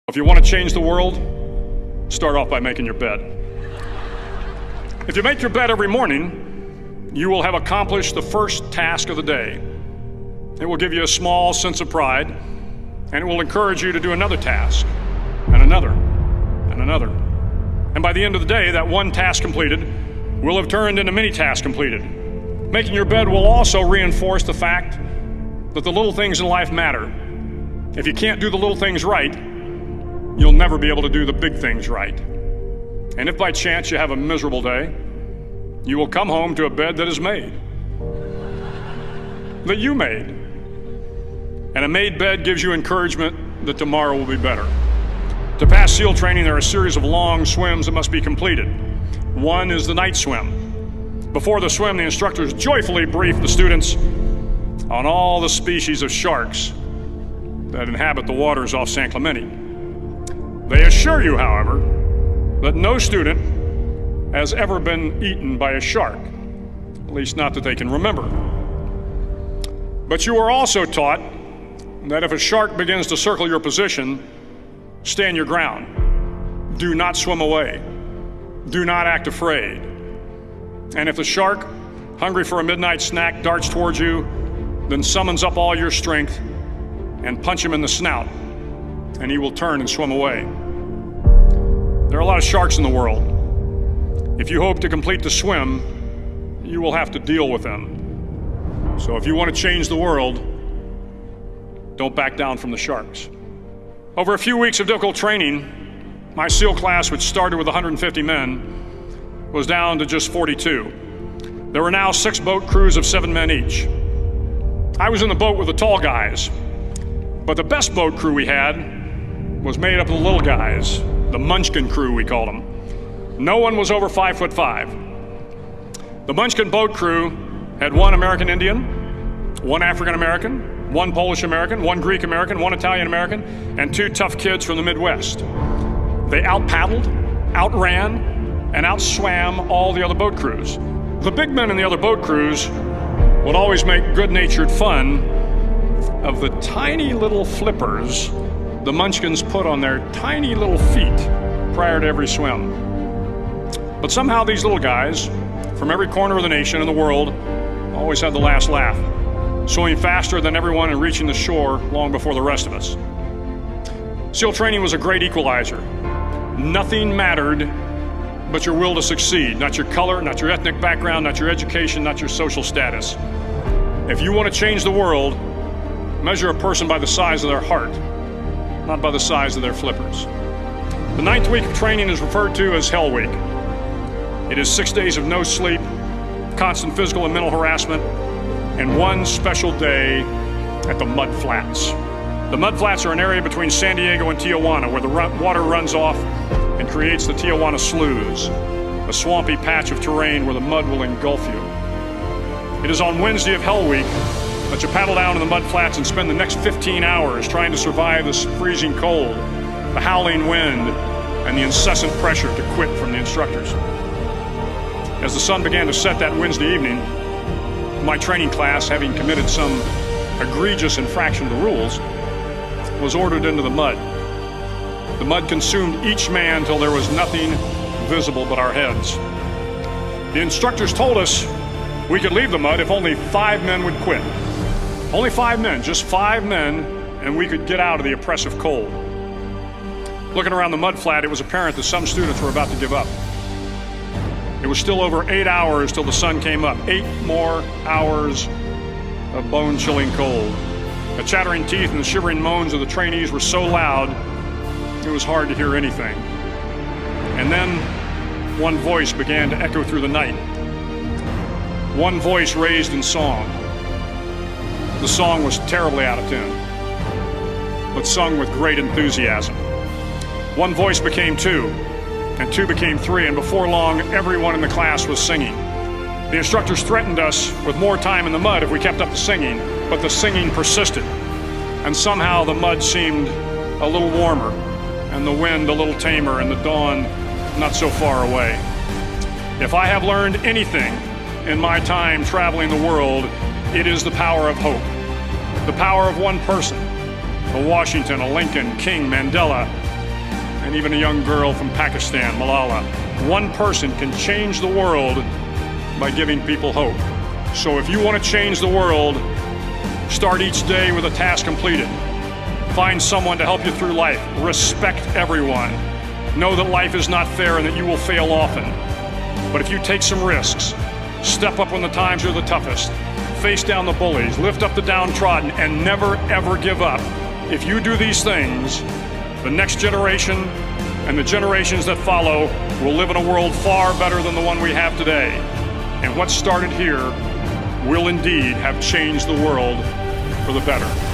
If you want to change the world, start off by making your bed. If you make your bed every morning, you will have accomplished the first task of the day. It will give you a small sense of pride, and it will encourage you to do another task, and another, and another. And by the end of the day, that one task completed will have turned into many tasks completed. Making your bed will also reinforce the fact that the little things in life matter. If you can't do the little things right, you'll never be able to do the big things right. And if by chance you have a miserable day, you will come home to a bed that is made, that you made. And a made bed gives you encouragement that tomorrow will be better. To pass SEAL training, there are a series of long swims that must be completed. One is the night swim. Before the swim, the instructors joyfully brief the students on all the species of sharks that inhabit the waters off San Clemente. They assure you, however, that no student has ever been eaten by a shark, at least not that they can remember. But you are also taught that if a shark begins to circle your position, stand your ground. Do not swim away. Do not act afraid. And if the shark, hungry for a midnight snack, darts towards you, then summons up all your strength and punch him in the snout, and he will turn and swim away. There are a lot of sharks in the world. If you hope to complete the swim, you will have to deal with them. So if you want to change the world, don't back down from the sharks. Over a few weeks of difficult training, my SEAL class, which started with 150 men, was down to just 42. There were now 6 boat crews of 7 men each. I was in the boat with the tall guys, but the best boat crew we had was made up of the little guys, the Munchkin crew, we called them. No one was over 5'5". The Munchkin boat crew had 1 American Indian, 1 African American, 1 Polish American, 1 Greek American, 1 Italian American, and 2 tough kids from the Midwest. They out-paddled, outran, and outswam all the other boat crews. The big men in the other boat crews would always make good-natured fun of the tiny little flippers the Munchkins put on their tiny little feet prior to every swim. But somehow these little guys from every corner of the nation and the world always had the last laugh, swimming faster than everyone and reaching the shore long before the rest of us. SEAL training was a great equalizer. Nothing mattered but your will to succeed, not your color, not your ethnic background, not your education, not your social status. If you want to change the world, measure a person by the size of their heart, not by the size of their flippers. The 9th week of training is referred to as Hell Week. It is 6 days of no sleep, constant physical and mental harassment, and 1 special day at the Mud Flats. The Mud Flats are an area between San Diego and Tijuana where the water runs off and creates the Tijuana Sloughs, a swampy patch of terrain where the mud will engulf you. It is on Wednesday of Hell Week that you paddle down to the Mud Flats and spend the next 15 hours trying to survive this freezing cold, the howling wind, and the incessant pressure to quit from the instructors. As the sun began to set that Wednesday evening, my training class, having committed some egregious infraction to the rules, was ordered into the mud. The mud consumed each man till there was nothing visible but our heads. The instructors told us we could leave the mud if only 5 men would quit. Only 5 men, just 5 men, and we could get out of the oppressive cold. Looking around the mud flat, it was apparent that some students were about to give up. It was still over 8 hours till the sun came up. 8 more hours of bone-chilling cold. The chattering teeth and the shivering moans of the trainees were so loud, it was hard to hear anything. And then one voice began to echo through the night. One voice raised in song. The song was terribly out of tune, but sung with great enthusiasm. One voice became 2, and 2 became 3, and before long, everyone in the class was singing. The instructors threatened us with more time in the mud if we kept up the singing, but the singing persisted, and somehow the mud seemed a little warmer, and the wind a little tamer, and the dawn not so far away. If I have learned anything in my time traveling the world, it is the power of hope. The power of one person, a Washington, a Lincoln, King, Mandela, and even a young girl from Pakistan, Malala. One person can change the world by giving people hope. So if you want to change the world, start each day with a task completed. Find someone to help you through life. Respect everyone. Know that life is not fair and that you will fail often. But if you take some risks, step up when the times are the toughest, face down the bullies, lift up the downtrodden, and never ever give up. If you do these things, the next generation and the generations that follow will live in a world far better than the one we have today. And what started here will indeed have changed the world for the better.